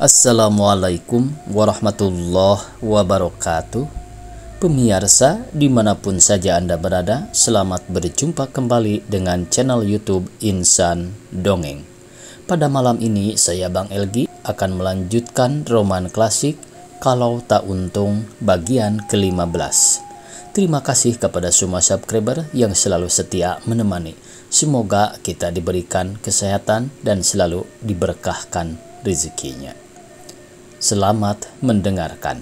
Assalamualaikum warahmatullahi wabarakatuh. Pemirsa dimanapun saja Anda berada, selamat berjumpa kembali dengan channel YouTube Insan Dongeng. Pada malam ini saya Bang Elgi akan melanjutkan roman klasik Kalau Tak Untung bagian ke-15. Terima kasih kepada semua subscriber yang selalu setia menemani. Semoga kita diberikan kesehatan dan selalu diberkahkan rezekinya. Selamat mendengarkan.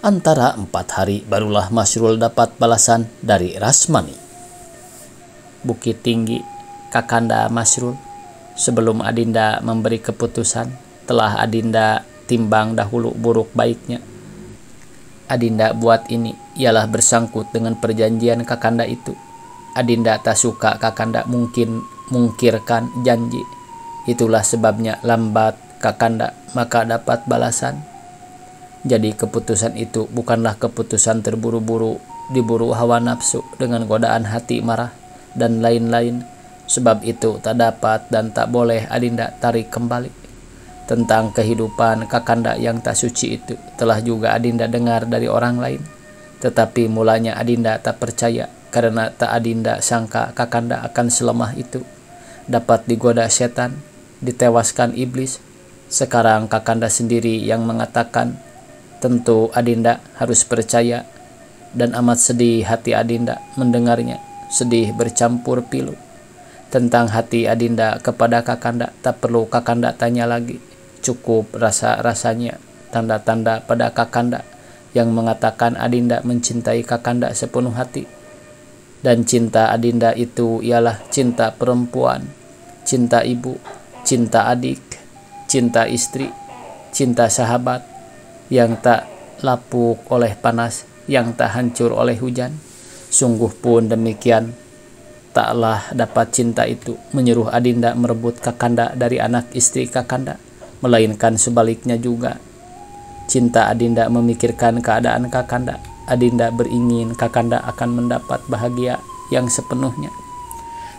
Antara 4 hari barulah Masrul dapat balasan dari Rasmani. Bukit Tinggi, Kakanda Masrul, sebelum Adinda memberi keputusan, telah Adinda timbang dahulu buruk baiknya. Adinda buat ini ialah bersangkut dengan perjanjian Kakanda itu. Adinda tak suka Kakanda mungkirkan janji. Itulah sebabnya lambat Kakanda maka dapat balasan. Jadi keputusan itu bukanlah keputusan terburu-buru, diburu hawa nafsu dengan godaan hati marah dan lain-lain. Sebab itu tak dapat dan tak boleh Adinda tarik kembali. Tentang kehidupan Kakanda yang tak suci itu telah juga Adinda dengar dari orang lain. Tetapi mulanya Adinda tak percaya karena tak Adinda sangka Kakanda akan selemah itu. Dapat digoda setan, ditewaskan iblis. Sekarang Kakanda sendiri yang mengatakan, tentu Adinda harus percaya. Dan amat sedih hati Adinda mendengarnya, sedih bercampur pilu. Tentang hati Adinda kepada Kakanda tak perlu Kakanda tanya lagi. Cukup rasa-rasanya, tanda-tanda pada Kakanda yang mengatakan Adinda mencintai Kakanda sepenuh hati. Dan cinta Adinda itu ialah cinta perempuan, cinta ibu, cinta adik, cinta istri, cinta sahabat yang tak lapuk oleh panas, yang tak hancur oleh hujan. Sungguh pun demikian, taklah dapat cinta itu menyuruh Adinda merebut Kakanda dari anak istri Kakanda, melainkan sebaliknya juga. Cinta Adinda memikirkan keadaan Kakanda. Adinda beringin Kakanda akan mendapat bahagia yang sepenuhnya.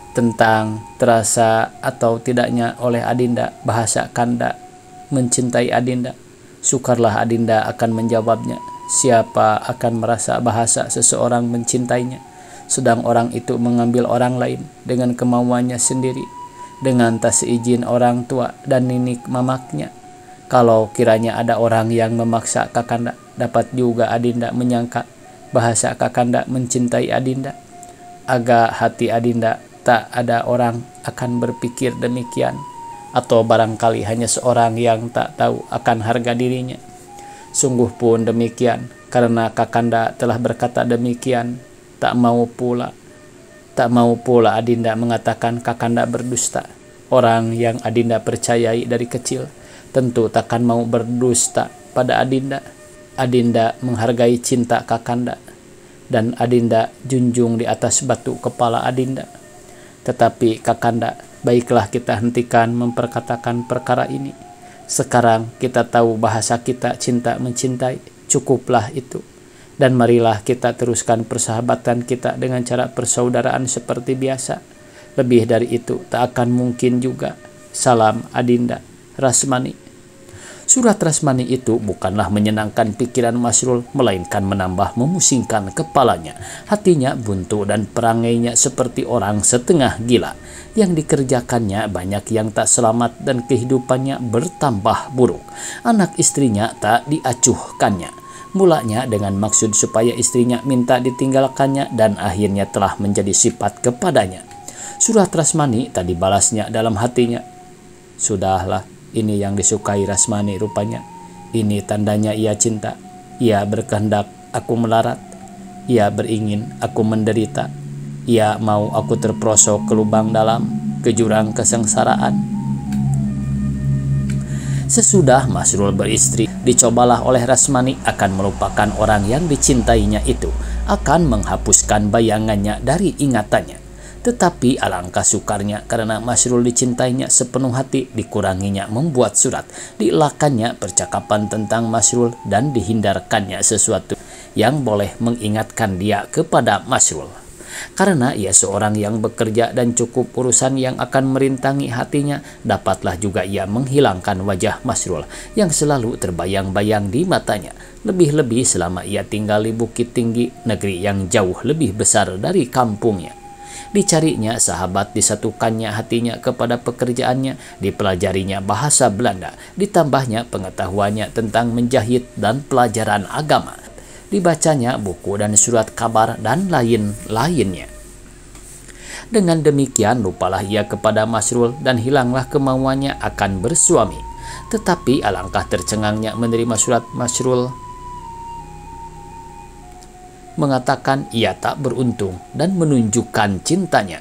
Tentang terasa atau tidaknya oleh Adinda bahasa Kanda mencintai Adinda, sukarlah Adinda akan menjawabnya. Siapa akan merasa bahasa seseorang mencintainya, sedang orang itu mengambil orang lain dengan kemauannya sendiri, dengan tak seizin orang tua dan ninik mamaknya. Kalau kiranya ada orang yang memaksa Kakanda, dapat juga Adinda menyangka bahasa Kakanda mencintai Adinda. Agak hati Adinda tak ada orang akan berpikir demikian, atau barangkali hanya seorang yang tak tahu akan harga dirinya. Sungguh pun demikian, karena Kakanda telah berkata demikian, tak mau pula Adinda mengatakan Kakanda berdusta. Orang yang Adinda percayai dari kecil tentu takkan mau berdusta pada Adinda. Adinda menghargai cinta Kakanda, dan Adinda junjung di atas batu kepala Adinda. Tetapi Kakanda, baiklah kita hentikan memperkatakan perkara ini. Sekarang kita tahu bahasa kita cinta mencintai, cukuplah itu. Dan marilah kita teruskan persahabatan kita dengan cara persaudaraan seperti biasa. Lebih dari itu tak akan mungkin juga. Salam Adinda, Rasmani. Surat Rasmani itu bukanlah menyenangkan pikiran Masrul, melainkan menambah memusingkan kepalanya. Hatinya buntu dan perangainya seperti orang setengah gila. Yang dikerjakannya banyak yang tak selamat dan kehidupannya bertambah buruk. Anak istrinya tak diacuhkannya. Mulanya dengan maksud supaya istrinya minta ditinggalkannya, dan akhirnya telah menjadi sifat kepadanya. Surat Rasmani tadi balasnya dalam hatinya. Sudahlah, ini yang disukai Rasmani rupanya. Ini tandanya ia cinta. Ia berkehendak aku melarat. Ia beringin aku menderita. Ia mau aku terperosok ke lubang dalam, ke jurang kesengsaraan. Sesudah Masrul beristri, dicobalah oleh Rasmani akan melupakan orang yang dicintainya itu, akan menghapuskan bayangannya dari ingatannya. Tetapi alangkah sukarnya karena Masrul dicintainya sepenuh hati, dikuranginya membuat surat, dielakkannya percakapan tentang Masrul, dan dihindarkannya sesuatu yang boleh mengingatkan dia kepada Masrul. Karena ia seorang yang bekerja dan cukup urusan yang akan merintangi hatinya, dapatlah juga ia menghilangkan wajah Masrul yang selalu terbayang-bayang di matanya. Lebih-lebih selama ia tinggal di Bukit Tinggi, negeri yang jauh lebih besar dari kampungnya. Dicarinya sahabat, disatukannya hatinya kepada pekerjaannya, dipelajarinya bahasa Belanda, ditambahnya pengetahuannya tentang menjahit dan pelajaran agama, dibacanya buku dan surat kabar dan lain-lainnya. Dengan demikian lupalah ia kepada Masrul dan hilanglah kemauannya akan bersuami. Tetapi alangkah tercengangnya menerima surat Masrul mengatakan ia tak beruntung dan menunjukkan cintanya.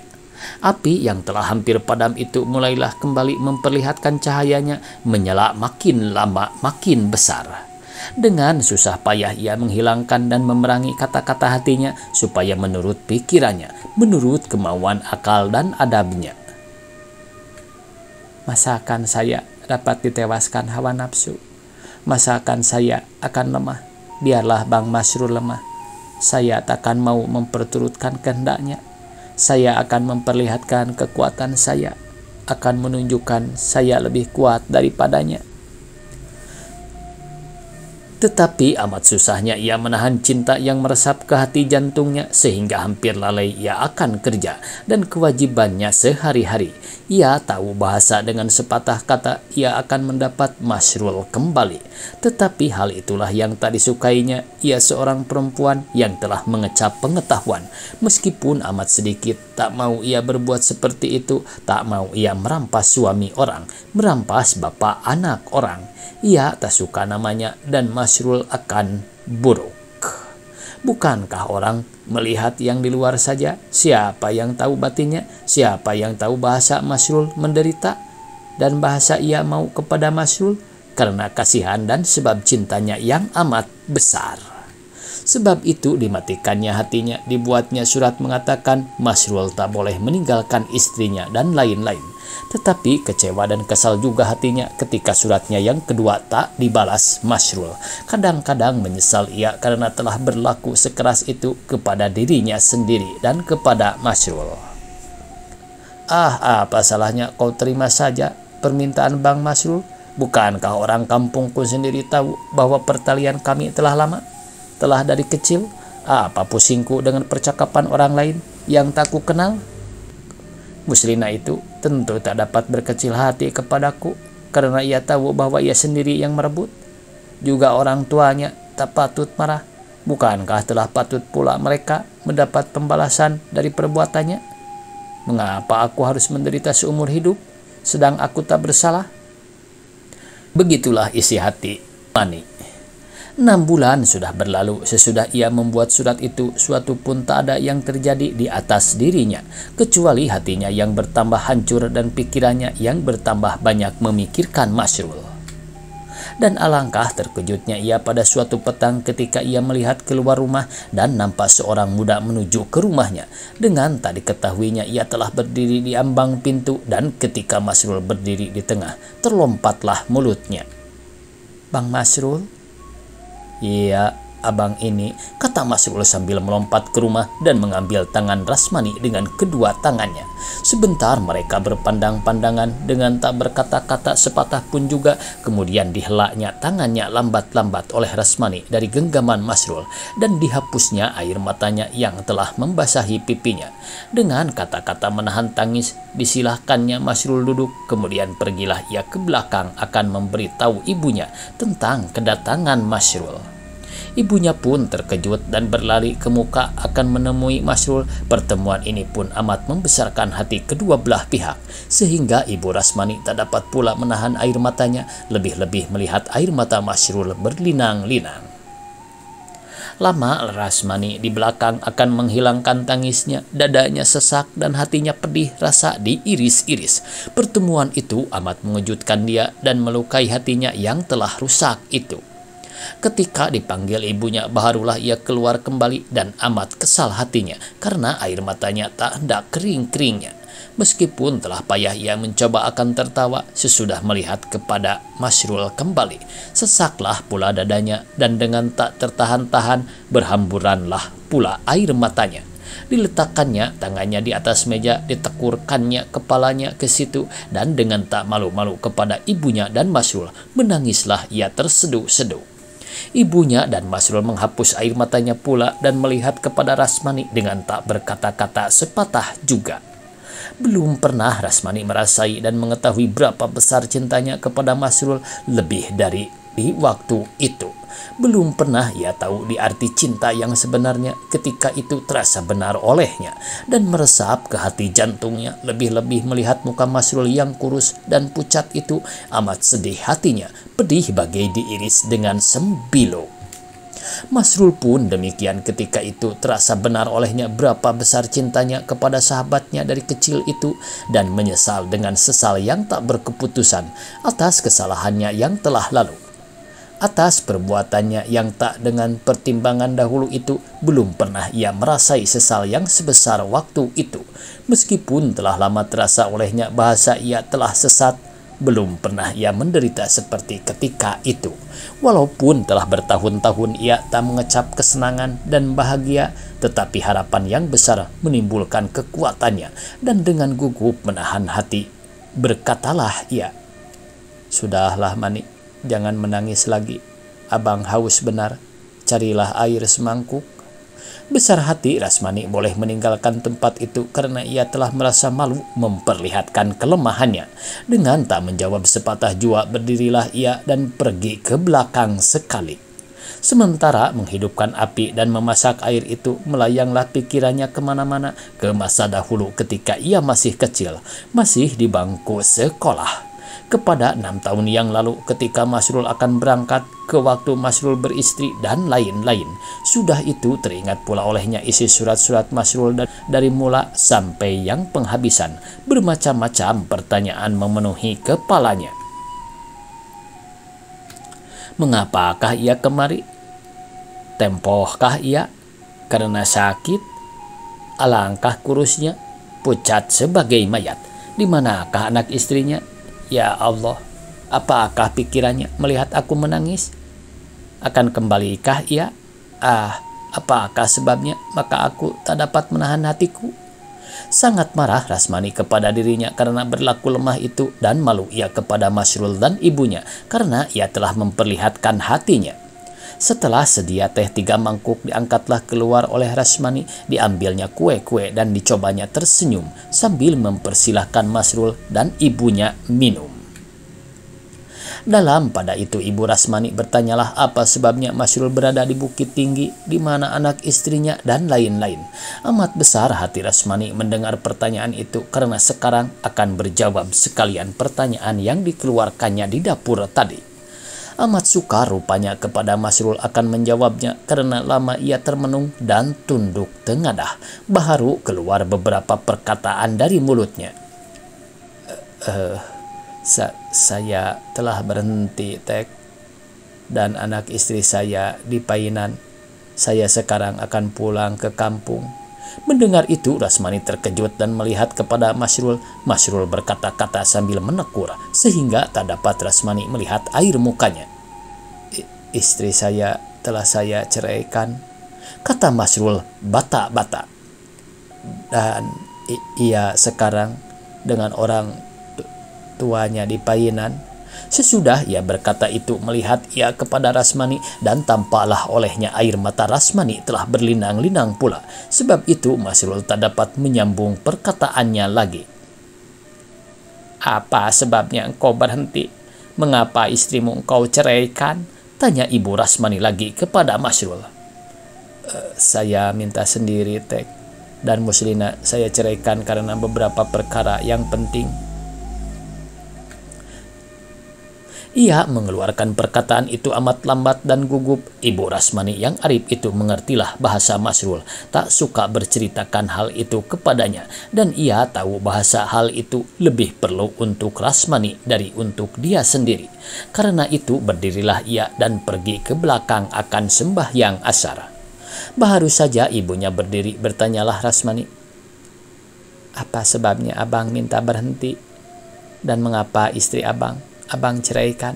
Api yang telah hampir padam itu mulailah kembali memperlihatkan cahayanya, menyala makin lama makin besar. Dengan susah payah ia menghilangkan dan memerangi kata-kata hatinya supaya menurut pikirannya, menurut kemauan akal dan adabnya. Masakan saya dapat ditewaskan hawa nafsu? Masakan saya akan lemah? Biarlah Bang Masrul lemah. Saya takkan mau memperturutkan kehendaknya. Saya akan memperlihatkan kekuatan saya, akan menunjukkan saya lebih kuat daripadanya. Tetapi amat susahnya ia menahan cinta yang meresap ke hati jantungnya sehingga hampir lalai ia akan kerja dan kewajibannya sehari-hari. Ia tahu bahasa dengan sepatah kata ia akan mendapat Masrul kembali. Tetapi hal itulah yang tak disukainya. Ia seorang perempuan yang telah mengecap pengetahuan. Meskipun amat sedikit, tak mau ia berbuat seperti itu. Tak mau ia merampas suami orang, merampas bapak anak orang. Ia tak suka namanya dan Masrul akan buruk. Bukankah orang melihat yang di luar saja? Siapa yang tahu batinnya? Siapa yang tahu bahasa Masrul menderita? Dan bahasa ia mau kepada Masrul? Karena kasihan dan sebab cintanya yang amat besar. Sebab itu dimatikannya hatinya, dibuatnya surat mengatakan Masrul tak boleh meninggalkan istrinya dan lain-lain. Tetapi kecewa dan kesal juga hatinya ketika suratnya yang kedua tak dibalas Masrul. Kadang-kadang menyesal ia karena telah berlaku sekeras itu kepada dirinya sendiri dan kepada Masrul. Apa salahnya kau terima saja permintaan Bang Masrul? Bukankah orang kampungku sendiri tahu bahwa pertalian kami telah lama? Telah dari kecil, apa pusingku dengan percakapan orang lain yang tak ku kenal? Muslimah itu tentu tak dapat berkecil hati kepadaku karena ia tahu bahwa ia sendiri yang merebut. Juga orang tuanya tak patut marah. Bukankah telah patut pula mereka mendapat pembalasan dari perbuatannya? Mengapa aku harus menderita seumur hidup sedang aku tak bersalah? Begitulah isi hati Mani. 6 bulan sudah berlalu sesudah ia membuat surat itu, suatu pun tak ada yang terjadi di atas dirinya, kecuali hatinya yang bertambah hancur dan pikirannya yang bertambah banyak memikirkan Masrul. Dan alangkah terkejutnya ia pada suatu petang ketika ia melihat keluar rumah dan nampak seorang muda menuju ke rumahnya. Dengan tak diketahuinya ia telah berdiri di ambang pintu dan ketika Masrul berdiri di tengah, terlompatlah mulutnya. Bang Masrul? Iya, abang ini, kata Masrul sambil melompat ke rumah dan mengambil tangan Rasmani dengan kedua tangannya. Sebentar mereka berpandang-pandangan dengan tak berkata-kata sepatah pun juga. Kemudian dihelaknya tangannya lambat-lambat oleh Rasmani dari genggaman Masrul dan dihapusnya air matanya yang telah membasahi pipinya. Dengan kata-kata menahan tangis, disilahkannya Masrul duduk. Kemudian pergilah ia ke belakang akan memberitahu ibunya tentang kedatangan Masrul. Ibunya pun terkejut dan berlari ke muka akan menemui Masrul. Pertemuan ini pun amat membesarkan hati kedua belah pihak, sehingga Ibu Rasmani tak dapat pula menahan air matanya, lebih-lebih melihat air mata Masrul berlinang-linang. Lama Rasmani di belakang akan menghilangkan tangisnya, dadanya sesak dan hatinya pedih rasa diiris-iris. Pertemuan itu amat mengejutkan dia dan melukai hatinya yang telah rusak itu. Ketika dipanggil ibunya, barulah ia keluar kembali dan amat kesal hatinya karena air matanya tak hendak kering-keringnya. Meskipun telah payah ia mencoba akan tertawa sesudah melihat kepada Masrul kembali, sesaklah pula dadanya dan dengan tak tertahan-tahan berhamburanlah pula air matanya. Diletakkannya tangannya di atas meja, ditekurkannya kepalanya ke situ, dan dengan tak malu-malu kepada ibunya dan Masrul, menangislah ia terseduh-seduh. Ibunya dan Masrul menghapus air matanya pula dan melihat kepada Rasmani dengan tak berkata-kata sepatah juga. Belum pernah Rasmani merasai dan mengetahui berapa besar cintanya kepada Masrul lebih dari di waktu itu. Belum pernah ia tahu di arti cinta yang sebenarnya ketika itu terasa benar olehnya dan meresap ke hati jantungnya. Lebih-lebih melihat muka Masrul yang kurus dan pucat itu, amat sedih hatinya, pedih bagai diiris dengan sembilo. Masrul pun demikian ketika itu terasa benar olehnya berapa besar cintanya kepada sahabatnya dari kecil itu dan menyesal dengan sesal yang tak berkeputusan atas kesalahannya yang telah lalu. Atas perbuatannya yang tak dengan pertimbangan dahulu itu, belum pernah ia merasai sesal yang sebesar waktu itu. Meskipun telah lama terasa olehnya bahasa ia telah sesat, belum pernah ia menderita seperti ketika itu. Walaupun telah bertahun-tahun ia tak mengecap kesenangan dan bahagia, tetapi harapan yang besar menimbulkan kekuatannya, dan dengan gugup menahan hati, berkatalah ia, "Sudahlah Mani, jangan menangis lagi. Abang haus benar. Carilah air semangkuk." Besar hati Rasmani boleh meninggalkan tempat itu karena ia telah merasa malu memperlihatkan kelemahannya. Dengan tak menjawab sepatah jua, berdirilah ia dan pergi ke belakang sekali. Sementara menghidupkan api dan memasak air itu, melayanglah pikirannya kemana-mana ke masa dahulu ketika ia masih kecil, masih di bangku sekolah. Kepada 6 tahun yang lalu ketika Masrul akan berangkat, ke waktu Masrul beristri dan lain-lain. Sudah itu teringat pula olehnya isi surat-surat Masrul dari mula sampai yang penghabisan. Bermacam-macam pertanyaan memenuhi kepalanya. Mengapakah ia kemari? Tempohkah ia? Karena sakit? Alangkah kurusnya, pucat sebagai mayat. Di manakah anak istrinya? Ya Allah, apakah pikirannya melihat aku menangis? Akan kembalikah ia? Apakah sebabnya? Maka aku tak dapat menahan hatiku. Sangat marah Rasmani kepada dirinya karena berlaku lemah itu, dan malu ia kepada Masrul dan ibunya karena ia telah memperlihatkan hatinya. Setelah sedia teh 3 mangkuk diangkatlah keluar oleh Rasmani, diambilnya kue-kue dan dicobanya tersenyum sambil mempersilahkan Masrul dan ibunya minum. Dalam pada itu ibu Rasmani bertanyalah apa sebabnya Masrul berada di Bukit Tinggi, di mana anak istrinya dan lain-lain. Amat besar hati Rasmani mendengar pertanyaan itu karena sekarang akan berjawab sekalian pertanyaan yang dikeluarkannya di dapur tadi. Amat sukar rupanya kepada Masrul akan menjawabnya karena lama ia termenung dan tunduk tengadah. Baru keluar beberapa perkataan dari mulutnya. Saya telah berhenti, Tek, dan anak istri saya di Painan. Saya sekarang akan pulang ke kampung. Mendengar itu Rasmani terkejut dan melihat kepada Masrul. Masrul berkata-kata sambil menekur sehingga tak dapat Rasmani melihat air mukanya. Istri saya telah saya ceraikan, kata Masrul bata-bata. Dan ia sekarang dengan orang tuanya di Painan. Sesudah ia berkata itu, melihat ia kepada Rasmani dan tampaklah olehnya air mata Rasmani telah berlinang-linang pula. Sebab itu Masrul tak dapat menyambung perkataannya lagi. Apa sebabnya engkau berhenti? Mengapa istrimu engkau ceraikan? Tanya ibu Rasmani lagi kepada Masrul. Saya minta sendiri, Tek, dan Muslina saya ceraikan karena beberapa perkara yang penting. Ia mengeluarkan perkataan itu amat lambat dan gugup. Ibu Rasmani yang arif itu mengertilah bahasa Masrul, tak suka berceritakan hal itu kepadanya, dan ia tahu bahasa hal itu lebih perlu untuk Rasmani dari untuk dia sendiri. Karena itu berdirilah ia dan pergi ke belakang akan sembahyang asar. Baru saja ibunya berdiri, bertanyalah Rasmani, apa sebabnya abang minta berhenti? Dan mengapa istri abang ceraikan?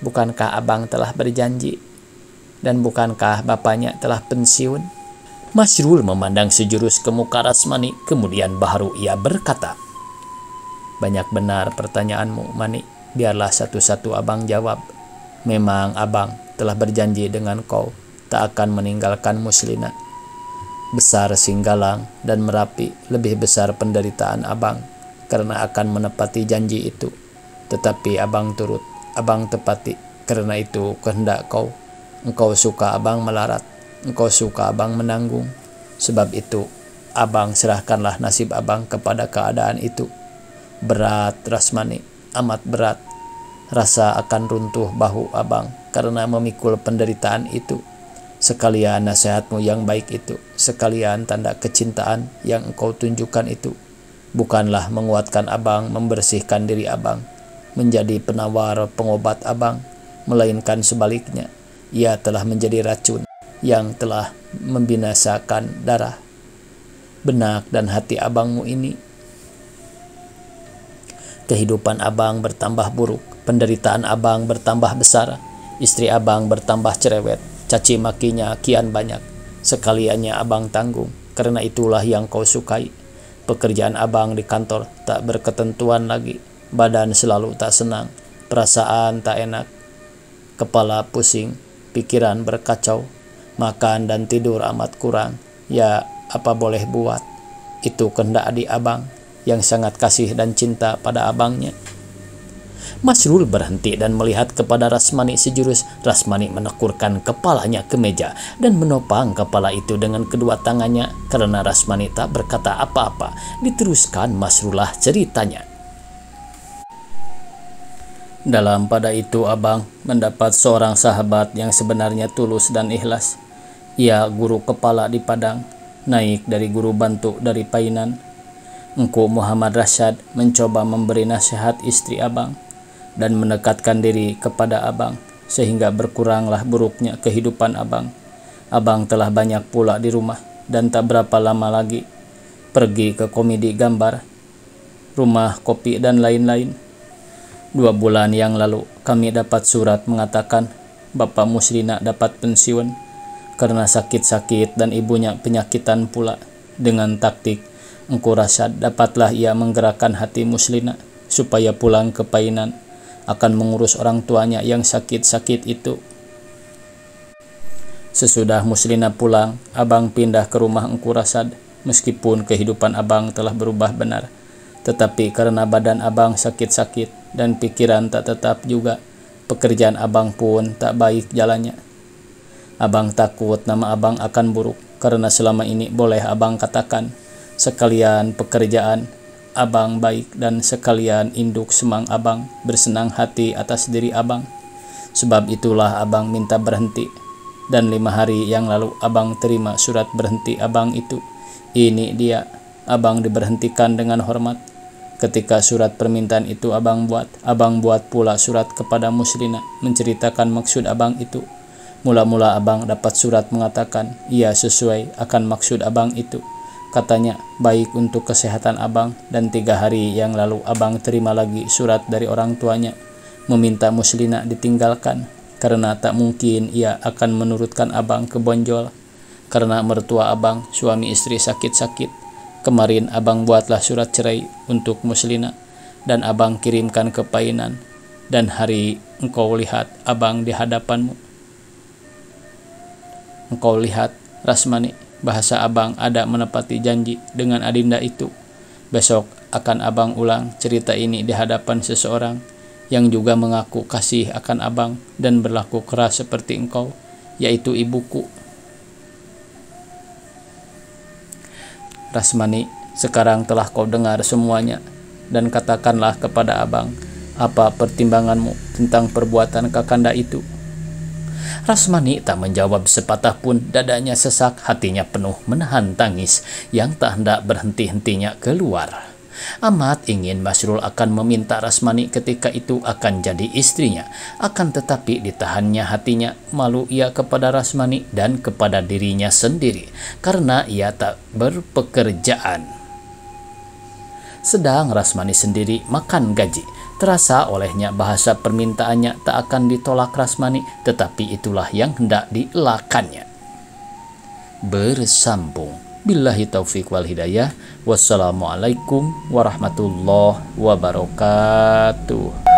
Bukankah abang telah berjanji? Dan bukankah bapaknya telah pensiun? Masrul memandang sejurus ke muka Rasmani, kemudian baru ia berkata, "Banyak benar pertanyaanmu, Mani. Biarlah satu-satu abang jawab. Memang abang telah berjanji dengan kau tak akan meninggalkan Muslina. Besar Singgalang dan Merapi, lebih besar penderitaan abang karena akan menepati janji itu. Tetapi abang turut, abang tepati. Karena itu kehendak kau. Engkau suka abang melarat, engkau suka abang menanggung. Sebab itu abang serahkanlah nasib abang kepada keadaan itu. Berat Rasmani, amat berat. Rasa akan runtuh bahu abang karena memikul penderitaan itu. Sekalian nasihatmu yang baik itu, sekalian tanda kecintaan yang engkau tunjukkan itu, bukanlah menguatkan abang, membersihkan diri abang, menjadi penawar pengobat abang, melainkan sebaliknya, ia telah menjadi racun yang telah membinasakan darah, benak dan hati abangmu ini. Kehidupan abang bertambah buruk, penderitaan abang bertambah besar, istri abang bertambah cerewet, caci makinya kian banyak, sekaliannya abang tanggung. Karena itulah yang kau sukai. Pekerjaan abang di kantor tak berketentuan lagi, badan selalu tak senang, perasaan tak enak, kepala pusing, pikiran berkacau, makan dan tidur amat kurang. Ya, apa boleh buat, itu kehendak adik abang yang sangat kasih dan cinta pada abangnya." Masrul berhenti dan melihat kepada Rasmani sejurus. Rasmani menekurkan kepalanya ke meja dan menopang kepala itu dengan kedua tangannya. Karena Rasmani tak berkata apa-apa, diteruskan Masrullah ceritanya. "Dalam pada itu abang mendapat seorang sahabat yang sebenarnya tulus dan ikhlas. Ia guru kepala di Padang, naik dari guru bantu dari Painan. Engku Muhammad Rasyad mencoba memberi nasihat istri abang dan mendekatkan diri kepada abang, sehingga berkuranglah buruknya kehidupan abang. Abang telah banyak pula di rumah dan tak berapa lama lagi pergi ke komedi gambar, rumah kopi dan lain-lain. 2 bulan yang lalu kami dapat surat mengatakan Bapak Muslina dapat pensiun karena sakit-sakit dan ibunya penyakitan pula. Dengan taktik Engku Rasyad dapatlah ia menggerakkan hati Muslina supaya pulang ke Painan, akan mengurus orang tuanya yang sakit-sakit itu. Sesudah Muslina pulang, abang pindah ke rumah Engku Rasyad. Meskipun kehidupan abang telah berubah benar, tetapi karena badan abang sakit-sakit dan pikiran tak tetap juga, pekerjaan abang pun tak baik jalannya. Abang takut nama abang akan buruk, karena selama ini boleh abang katakan, sekalian pekerjaan abang baik dan sekalian induk semang abang bersenang hati atas diri abang. Sebab itulah abang minta berhenti. Dan 5 hari yang lalu abang terima surat berhenti abang itu. Ini dia, abang diberhentikan dengan hormat. Ketika surat permintaan itu abang buat pula surat kepada Muslina menceritakan maksud abang itu. Mula-mula abang dapat surat mengatakan ia sesuai akan maksud abang itu. Katanya baik untuk kesehatan abang, dan 3 hari yang lalu abang terima lagi surat dari orang tuanya meminta Muslina ditinggalkan karena tak mungkin ia akan menurutkan abang ke Bonjol karena mertua abang suami istri sakit-sakit. Kemarin abang buatlah surat cerai untuk Muslina dan abang kirimkan ke Painan, dan hari engkau lihat abang di hadapanmu. Engkau lihat Rasmani, bahasa abang ada menepati janji dengan adinda itu. Besok akan abang ulang cerita ini di hadapan seseorang yang juga mengaku kasih akan abang dan berlaku keras seperti engkau, yaitu ibuku. Rasmani, sekarang telah kau dengar semuanya, dan katakanlah kepada abang apa pertimbanganmu tentang perbuatan kakanda itu." Rasmani tak menjawab sepatah pun, dadanya sesak, hatinya penuh menahan tangis yang tak hendak berhenti-hentinya keluar. Amat ingin Masrul akan meminta Rasmani ketika itu akan jadi istrinya, akan tetapi ditahannya hatinya, malu ia kepada Rasmani dan kepada dirinya sendiri karena ia tak berpekerjaan. Sedang Rasmani sendiri makan gaji, terasa olehnya bahasa permintaannya tak akan ditolak Rasmani, tetapi itulah yang hendak dilakannya. bersambung. Billahi taufik wal hidayah. Wassalamualaikum warahmatullahi wabarakatuh.